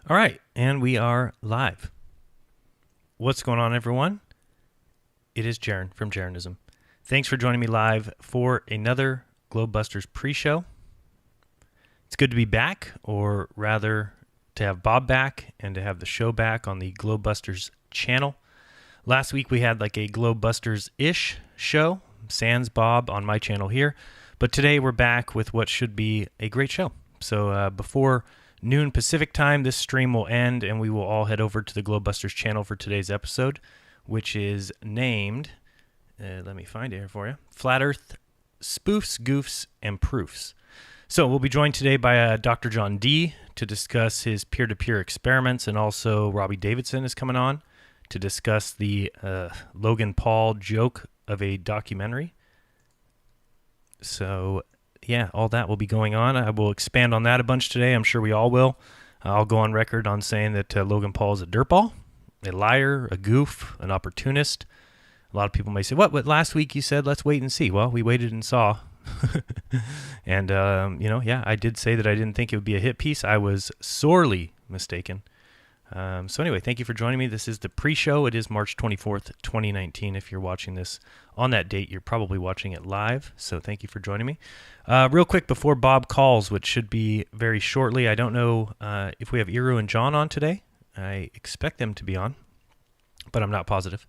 All right, and we are live. What's going on, everyone? It is Jaron from Jeranism. Thanks for joining me live for another Globebusters pre-show. It's good to be back, or rather to have Bob back and to have the show back on the Globebusters channel. Last week we had like a Globebusters-ish show, sans Bob on my channel here, but today we're back with what should be a great show. So before noon Pacific time, this stream will end, and we will all head over to the Globebusters channel for today's episode, which is named, let me find it here for you, Flat Earth Spoofs, Goofs, and Proofs. So we'll be joined today by Dr. John D. to discuss his peer-to-peer experiments, and also Robbie Davidson is coming on to discuss the Logan Paul joke of a documentary. So yeah, all that will be going on. I will expand on that a bunch today. I'm sure we all will. I'll go on record on saying that Logan Paul is a dirtball, a liar, a goof, an opportunist. A lot of people may say, what last week you said, let's wait and see. Well, we waited and saw. And, yeah, I did say that I didn't think it would be a hit piece. I was sorely mistaken. So anyway, thank you for joining me. This is the pre-show. It is March 24th, 2019. If you're watching this on that date, you're probably watching it live. So thank you for joining me. Real quick, before Bob calls, which should be very shortly, I don't know if we have Iru and John on today. I expect them to be on, but I'm not positive.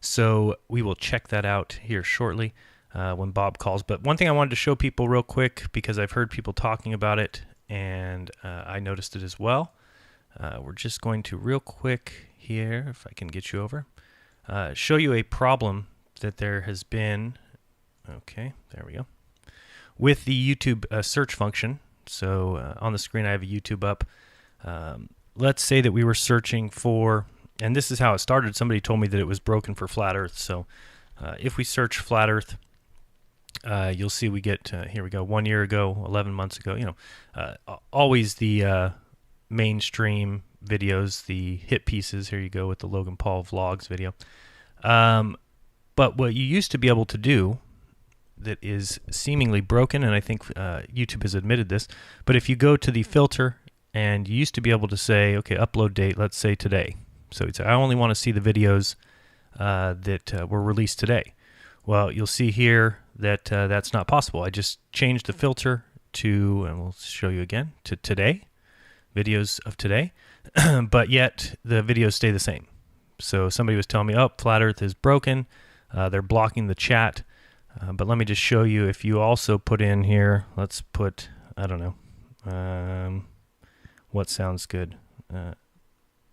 So we will check that out here shortly when Bob calls. But one thing I wanted to show people real quick, because I've heard people talking about it, and I noticed it as well. We're just going to real quick here, if I can get you over, show you a problem that there has been. Okay, there we go. With the YouTube search function. So on the screen I have a YouTube up. Let's say that we were searching for, and this is how it started. Somebody told me that it was broken for flat Earth. So if we search flat Earth, you'll see we get, here we go, 1 year ago, 11 months ago, always the mainstream videos, the hit pieces. Here you go with the Logan Paul vlogs video. But what you used to be able to do that is seemingly broken, and I think YouTube has admitted this, but if you go to the filter, and you used to be able to say, okay, upload date, let's say today. So you'd say, I only want to see the videos that were released today. Well, you'll see here that that's not possible. I just changed the filter to, and we'll show you again, to today. Videos of today, but yet the videos stay the same. So somebody was telling me, oh, flat Earth is broken. They're blocking the chat. But let me just show you, if you also put in here, let's put, I don't know, what sounds good? I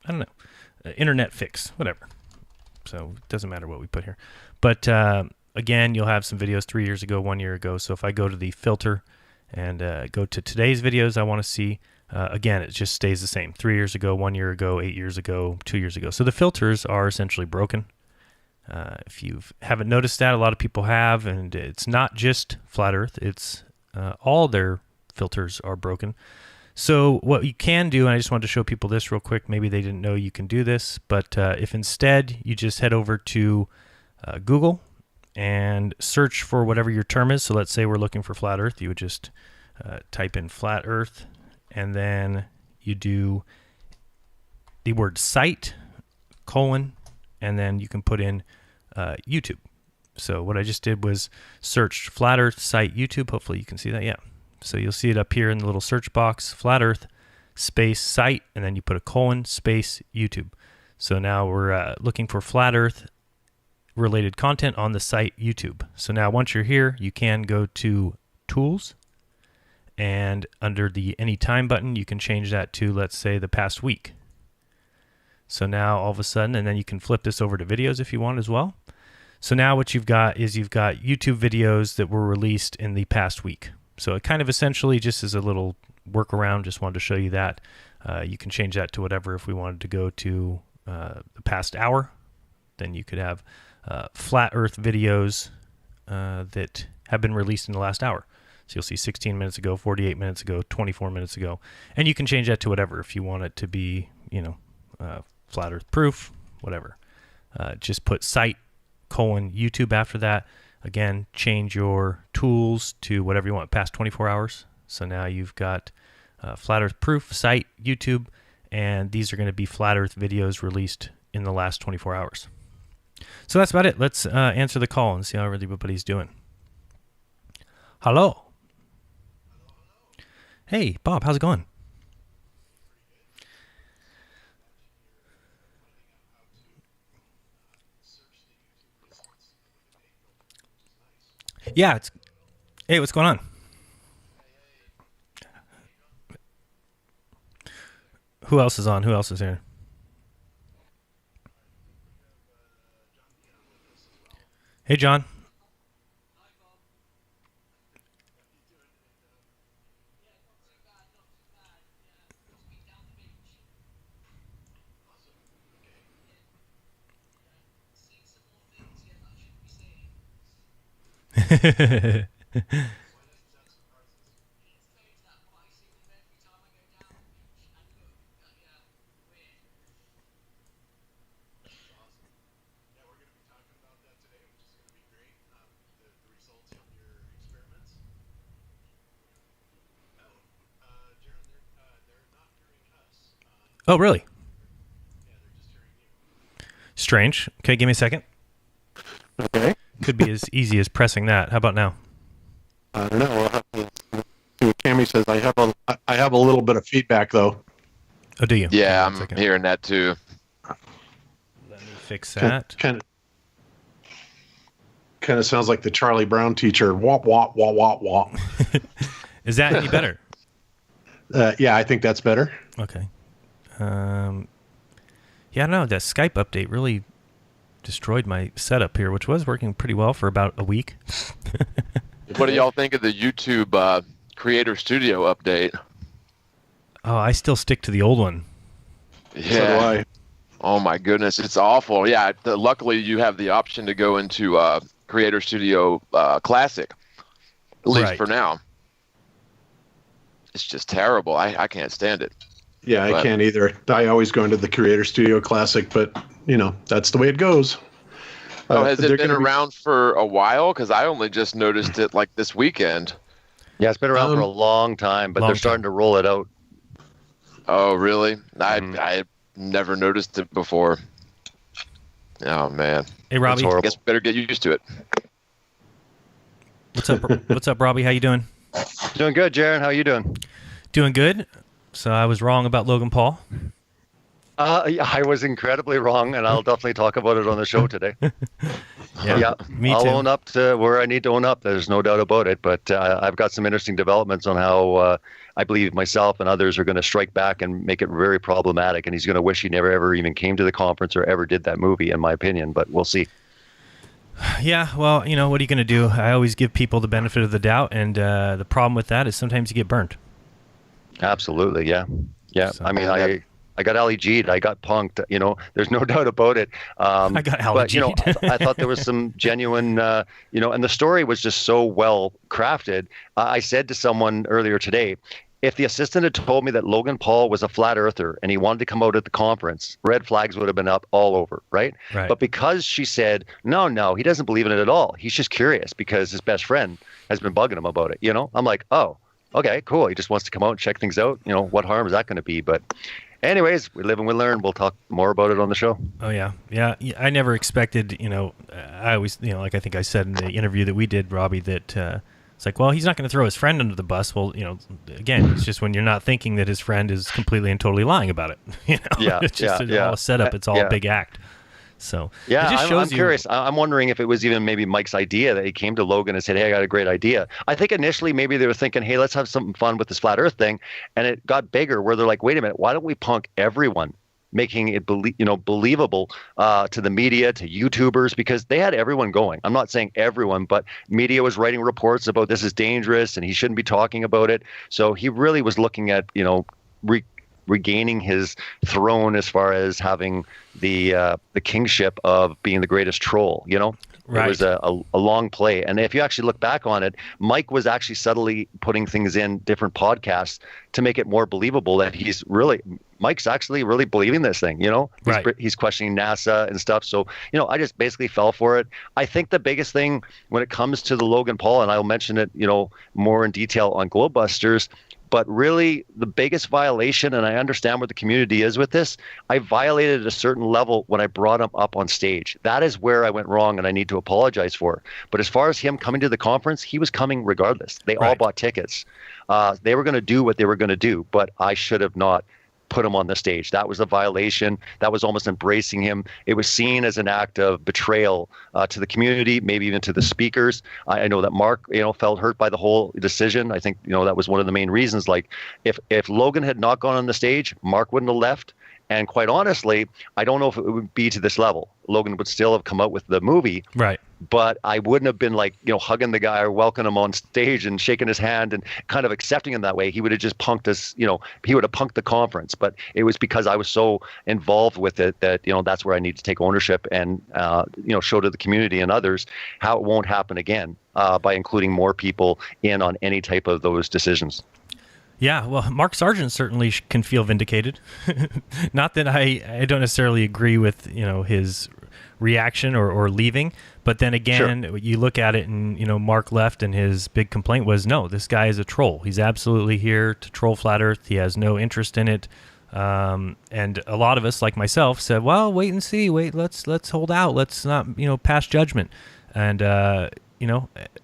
don't know, internet fix, whatever. So it doesn't matter what we put here. But again, you'll have some videos 3 years ago, 1 year ago. So if I go to the filter and go to today's videos I want to see, again, it just stays the same. 3 years ago, 1 year ago, 8 years ago, 2 years ago. So the filters are essentially broken. If you haven't noticed that, a lot of people have, and it's not just flat Earth. It's all their filters are broken. So what you can do, and I just wanted to show people this real quick. Maybe they didn't know you can do this, but if instead you just head over to Google and search for whatever your term is. So let's say we're looking for flat Earth. You would just type in flat Earth, and then you do the word site, colon, and then you can put in YouTube. So what I just did was search flat Earth site YouTube. Hopefully you can see that. Yeah. So you'll see it up here in the little search box, flat Earth space site, and then you put a colon space YouTube. So now we're looking for flat Earth related content on the site YouTube. So now once you're here, you can go to Tools, and under the Anytime button, you can change that to, let's say, the past week. So now all of a sudden, and then you can flip this over to videos if you want as well. So now what you've got is you've got YouTube videos that were released in the past week. So it kind of essentially just is a little workaround. Just wanted to show you that. You can change that to whatever. If we wanted to go to the past hour, then you could have flat Earth videos that have been released in the last hour. So you'll see 16 minutes ago, 48 minutes ago, 24 minutes ago. And you can change that to whatever if you want it to be, flat Earth proof, whatever. Just put site, colon, YouTube after that. Again, change your tools to whatever you want, past 24 hours. So now you've got flat Earth proof, site, YouTube, And these are going to be Flat Earth videos released in the last 24 hours. So that's about it. Let's answer the call and see how everybody's doing. Hello. Hey, Bob, how's it going? Yeah. Hey, what's going on? Who else is on? Who else is here? Hey, John. Oh, really? Strange. Okay, give me a second. Okay. Could be as easy as pressing that. How about now? I don't know. Cammy says I have a little bit of feedback though. Oh, do you? Yeah, I'm hearing that too. Let me fix that. Kind of sounds like the Charlie Brown teacher. Wop wop wop wop wop. Is that any better? Yeah, I think that's better. Okay. Yeah, I don't know. That Skype update really destroyed my setup here, which was working pretty well for about a week. What do y'all think of the YouTube Creator Studio update? Oh, I still stick to the old one. Yeah. So do I. Oh my goodness, it's awful. Yeah, luckily you have the option to go into Creator Studio Classic, at least for now. It's just terrible. I can't stand it. Yeah, I can't either. I always go into the Creator Studio Classic, but that's the way it goes. Has it been around for a while? Because I only just noticed it like this weekend. Yeah, it's been around for a long time, but they're starting to roll it out. Oh, really? I never noticed it before. Oh man. Hey, Robbie. I guess better get used to it. What's up? What's up, Robbie? How you doing? Doing good, Jaron. How you doing? Doing good. So I was wrong about Logan Paul. I was incredibly wrong, and I'll definitely talk about it on the show today. Yeah, me I'll too. own up to where I need to own up. There's no doubt about it. But I've got some interesting developments on how I believe myself and others are going to strike back and make it very problematic. And he's going to wish he never ever even came to the conference or ever did that movie, in my opinion. But we'll see. Yeah, well, what are you going to do? I always give people the benefit of the doubt, and the problem with that is sometimes you get burnt. Absolutely, yeah. So, I mean, I got Ali G'd. I got punked. There's no doubt about it. I got Ali G'd. But, I thought there was some genuine, and the story was just so well crafted. I said to someone earlier today, if the assistant had told me that Logan Paul was a flat earther and he wanted to come out at the conference, red flags would have been up all over, right? But because she said, no, he doesn't believe in it at all. He's just curious because his best friend has been bugging him about it. I'm like, oh, okay, cool. He just wants to come out and check things out. What harm is that going to be? But anyways, we live and we learn. We'll talk more about it on the show. Oh, yeah. Yeah, I never expected, I always, like I think I said in the interview that we did, Robbie, that it's like, well, he's not going to throw his friend under the bus. Well, again, it's just when you're not thinking that his friend is completely and totally lying about it. It's just all a setup. It's all a big act. So yeah, it just shows I'm curious. I'm wondering if it was even maybe Mike's idea that he came to Logan and said, hey, I got a great idea. I think initially maybe they were thinking, hey, let's have some fun with this flat earth thing. And it got bigger where they're like, wait a minute, why don't we punk everyone? Making it believable to the media, to YouTubers, because they had everyone going. I'm not saying everyone, but media was writing reports about this is dangerous and he shouldn't be talking about it. So he really was looking at, regaining his throne as far as having the kingship of being the greatest troll. It was a long play. And if you actually look back on it, Mike was actually subtly putting things in different podcasts to make it more believable that Mike's actually really believing this thing, He's questioning NASA and stuff. So, I just basically fell for it. I think the biggest thing when it comes to the Logan Paul, and I'll mention it, more in detail on Globebusters, But really, the biggest violation, and I understand where the community is with this, I violated at a certain level when I brought him up on stage. That is where I went wrong, and I need to apologize for. But as far as him coming to the conference, he was coming regardless. They all bought tickets. They were going to do what they were going to do, but I should have not put him on the stage. That was a violation. That was almost embracing him. It was seen as an act of betrayal to the community, maybe even to the speakers. I know that Mark, felt hurt by the whole decision. I think, that was one of the main reasons. Like, if Logan had not gone on the stage, Mark wouldn't have left. And quite honestly, I don't know if it would be to this level. Logan would still have come out with the movie. Right. But I wouldn't have been like, hugging the guy or welcoming him on stage and shaking his hand and kind of accepting him that way. He would have just punked us, he would have punked the conference. But it was because I was so involved with it that, that's where I need to take ownership and, show to the community and others how it won't happen again by including more people in on any type of those decisions. Yeah, well, Mark Sargent certainly can feel vindicated. Not that I don't necessarily agree with, his reaction or leaving, but then again, you look at it and, Mark left and his big complaint was, no, this guy is a troll. He's absolutely here to troll Flat Earth. He has no interest in it. And a lot of us, like myself, said, well, wait and see. Wait, let's hold out. Let's not, pass judgment. And,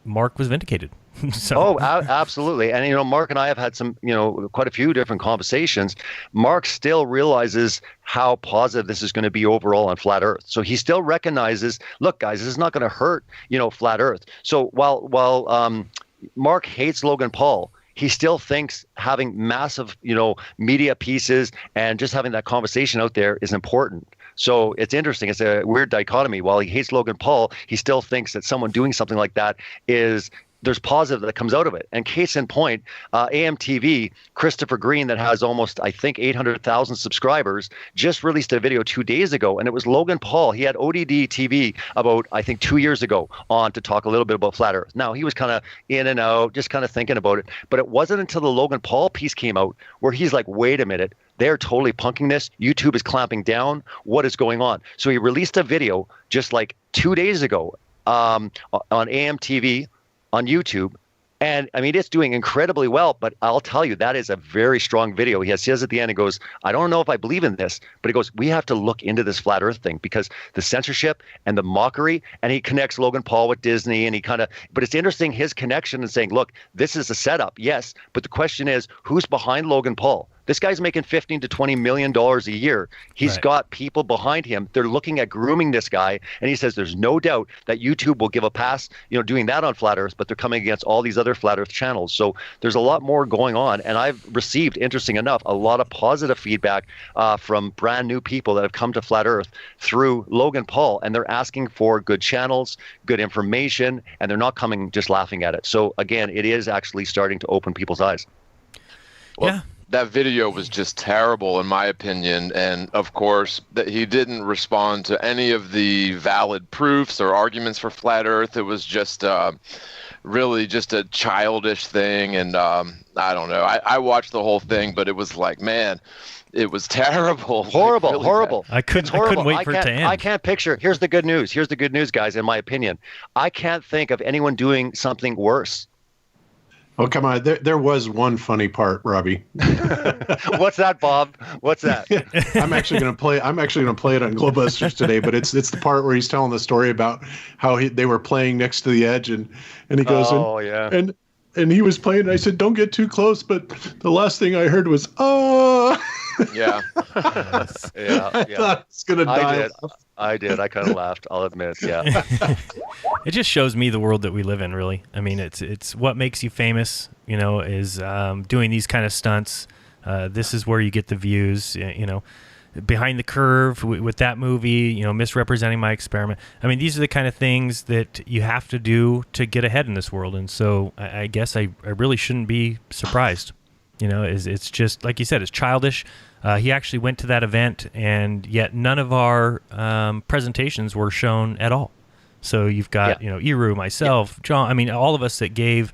Mark was vindicated. So. Absolutely. And, Mark and I have had some, quite a few different conversations. Mark still realizes how positive this is going to be overall on Flat Earth. So he still recognizes, look, guys, this is not going to hurt, Flat Earth. So while Mark hates Logan Paul, he still thinks having massive, media pieces and just having that conversation out there is important. So it's interesting. It's a weird dichotomy. While he hates Logan Paul, he still thinks that someone doing something like that there's positive that comes out of it. And case in point, AMTV, Christopher Green, that has almost, I think, 800,000 subscribers, just released a video 2 days ago. And it was Logan Paul. He had ODD TV about, I think, 2 years ago on to talk a little bit about Flat Earth. Now, he was kind of in and out, just kind of thinking about it. But it wasn't until the Logan Paul piece came out where he's like, wait a minute. They're totally punking this. YouTube is clamping down. What is going on? So he released a video just like 2 days ago on AMTV, on YouTube. And I mean, it's doing incredibly well, but I'll tell you, that is a very strong video. He says at the end, he goes, I don't know if I believe in this, but he goes, we have to look into this Flat Earth thing because the censorship and the mockery, and he connects Logan Paul with Disney, and but it's interesting, his connection and saying, look, this is a setup. Yes. But the question is, who's behind Logan Paul? This guy's making $15 to $20 million a year. He's got people behind him. They're looking at grooming this guy. And he says there's no doubt that YouTube will give a pass, doing that on Flat Earth, but they're coming against all these other Flat Earth channels. So there's a lot more going on. And I've received, interesting enough, a lot of positive feedback from brand new people that have come to Flat Earth through Logan Paul. And they're asking for good channels, good information, and they're not coming just laughing at it. So again, it is actually starting to open people's eyes. Well, yeah. That video was just terrible, in my opinion. And of course, that he didn't respond to any of the valid proofs or arguments for Flat Earth. It was just really just a childish thing. And I don't know. I watched the whole thing, but it was like, man, it was terrible. Horrible, really horrible. Bad. I couldn't wait for it to end. I can't picture. Here's the good news. Here's the good news, guys, in my opinion. I can't think of anyone doing something worse. Oh, come on. There was one funny part, Robbie. What's that, Bob? What's that? I'm actually going to play it on Globebusters today, but it's the part where he's telling the story about how they were playing next to the edge and he goes, and he was playing, and I said, don't get too close, but the last thing I heard was, oh. Yeah. Yeah. I thought it's going to die. I did. I kind of laughed, I'll admit. Yeah. It just shows me the world that we live in, really. I mean, it's what makes you famous, is doing these kind of stunts. This is where you get the views, Behind the Curve with that movie, misrepresenting my experiment. I mean, these are the kind of things that you have to do to get ahead in this world. And so I guess I really shouldn't be surprised. It's just, like you said, it's childish. He actually went to that event, and yet none of our presentations were shown at all. So you've got, Iru, myself, John. I mean, all of us that gave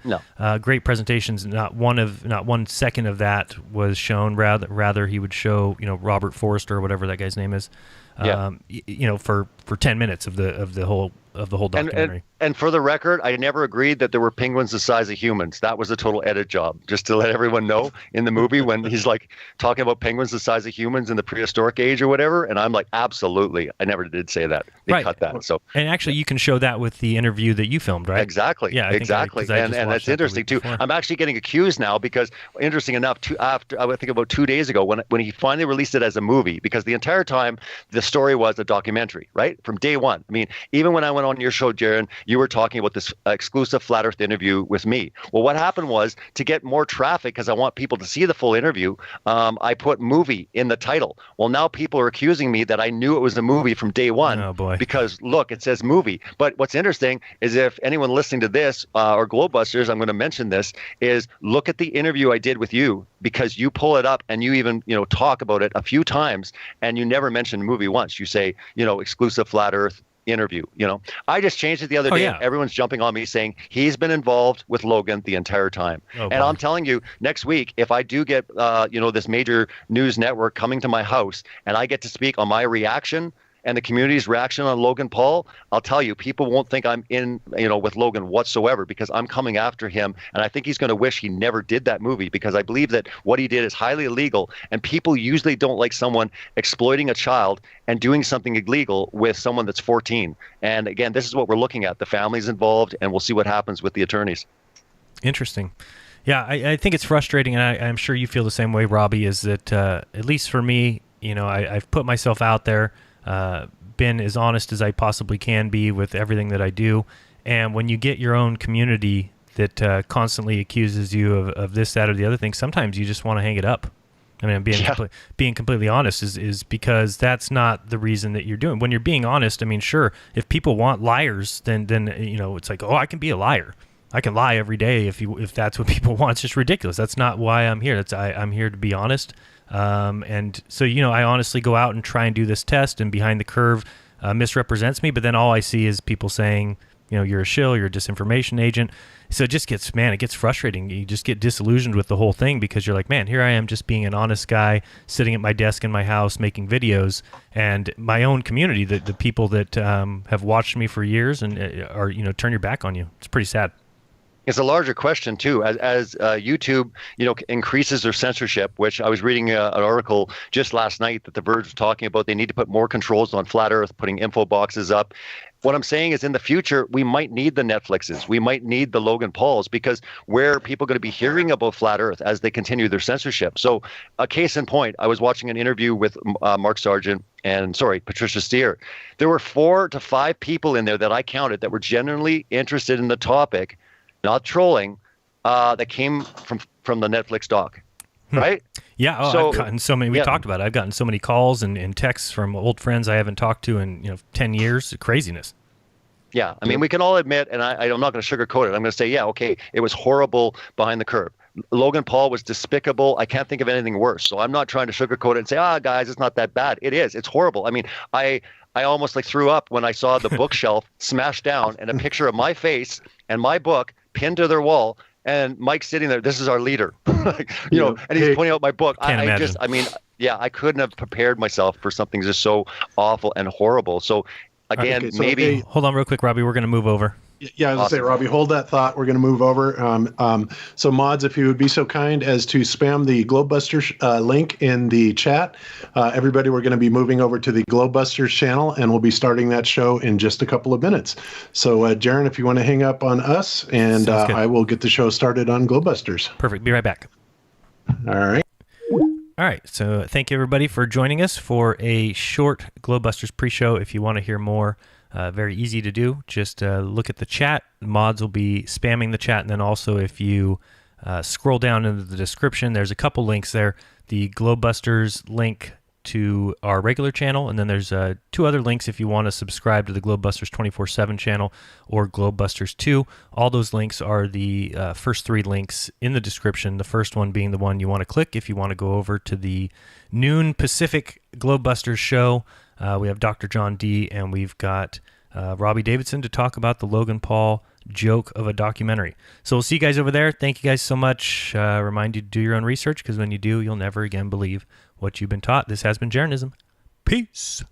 great presentations. Not one second of that was shown. Rather, he would show, Robert Forrester or whatever that guy's name is. For 10 minutes of the whole of the whole documentary. And for the record, I never agreed that there were penguins the size of humans. That was a total edit job, just to let everyone know in the movie when he's like talking about penguins the size of humans in the prehistoric age or whatever. And I'm like, absolutely. I never did say that. They cut that. So, and actually, you can show that with the interview that you filmed, right? Exactly. Yeah, exactly. And that's interesting too. I'm actually getting accused now because, interesting enough, after I think about 2 days ago when he finally released it as a movie, because the entire time the story was a documentary, right? From day one. I mean, even when I went on your show, Jaron, you were talking about this exclusive Flat Earth interview with me. Well, what happened was, to get more traffic, because I want people to see the full interview, I put movie in the title. Well, now people are accusing me that I knew it was a movie from day one. Oh, boy. Because, look, it says movie. But what's interesting is, if anyone listening to this or Globebusters, I'm going to mention this, is look at the interview I did with you, because you pull it up and you even, talk about it a few times, and you never mention movie once. You say, exclusive Flat Earth interview. I just changed it the other day. Yeah. Everyone's jumping on me saying he's been involved with Logan the entire time. And I'm telling you, next week, if I do get this major news network coming to my house and I get to speak on my reaction and the community's reaction on Logan Paul, I'll tell you, people won't think I'm in, with Logan whatsoever, because I'm coming after him. And I think he's going to wish he never did that movie, because I believe that what he did is highly illegal. And people usually don't like someone exploiting a child and doing something illegal with someone that's 14. And again, this is what we're looking at. The family's involved, and we'll see what happens with the attorneys. Interesting. Yeah, I think it's frustrating, and I'm sure you feel the same way, Robbie, is that at least for me, I've put myself out there, been as honest as I possibly can be with everything that I do. And when you get your own community that constantly accuses you of this, that, or the other thing, sometimes you just want to hang it up. I mean, being completely honest is because that's not the reason that you're doing. When you're being honest, I mean, sure, if people want liars, then it's like, oh, I can be a liar. I can lie every day if that's what people want. It's just ridiculous. That's not why I'm here. I'm here to be honest. And so, I honestly go out and try and do this test, and Behind the Curve misrepresents me, but then all I see is people saying, you're a shill, you're a disinformation agent. So it just gets, it gets frustrating. You just get disillusioned with the whole thing, because you're like, man, here I am just being an honest guy sitting at my desk in my house making videos, and my own community, the people that have watched me for years and are, turn your back on you. It's pretty sad. It's a larger question too, as YouTube, increases their censorship, which I was reading an article just last night that The Verge was talking about. They need to put more controls on Flat Earth, putting info boxes up. What I'm saying is, in the future, we might need the Netflixes. We might need the Logan Pauls, because where are people going to be hearing about Flat Earth as they continue their censorship? So a case in point, I was watching an interview with Mark Sargent and, Patricia Steer. There were 4 to 5 people in there that I counted that were genuinely interested in the topic, not trolling, that came from the Netflix doc, right? Yeah, I've gotten so many. We talked about it. I've gotten so many calls and texts from old friends I haven't talked to in 10 years. Craziness. Yeah, I mean, we can all admit, and I'm not going to sugarcoat it. I'm going to say, yeah, okay, it was horrible Behind the Curve. Logan Paul was despicable. I can't think of anything worse. So I'm not trying to sugarcoat it and say, guys, it's not that bad. It is. It's horrible. I mean, I almost threw up when I saw the bookshelf smashed down and a picture of my face and my book pinned to their wall, and Mike sitting there. This is our leader, and he's pointing out my book. I couldn't have prepared myself for something just so awful and horrible. So again, hold on real quick, Robbie. We're going to move over. Yeah, I was going to say, Robbie, hold that thought. We're going to move over. So mods, if you would be so kind as to spam the Globebusters link in the chat. Everybody, we're going to be moving over to the Globebusters channel, and we'll be starting that show in just a couple of minutes. So, Jaron, if you want to hang up on us, and I will get the show started on Globebusters. Perfect. Be right back. All right. All right. So thank you, everybody, for joining us for a short Globebusters pre-show. If you want to hear more, very easy to do. Just look at the chat. Mods will be spamming the chat. And then also, if you scroll down into the description, there's a couple links there. The Globebusters link to our regular channel. And then there's 2 other links if you want to subscribe to the Globebusters 24/7 channel or Globebusters 2. All those links are the first 3 links in the description. The first one being the one you want to click if you want to go over to the noon Pacific Globebusters show. We have Dr. John D., and we've got Robbie Davidson to talk about the Logan Paul joke of a documentary. So we'll see you guys over there. Thank you guys so much. Remind you to do your own research, because when you do, you'll never again believe what you've been taught. This has been Jeranism. Peace.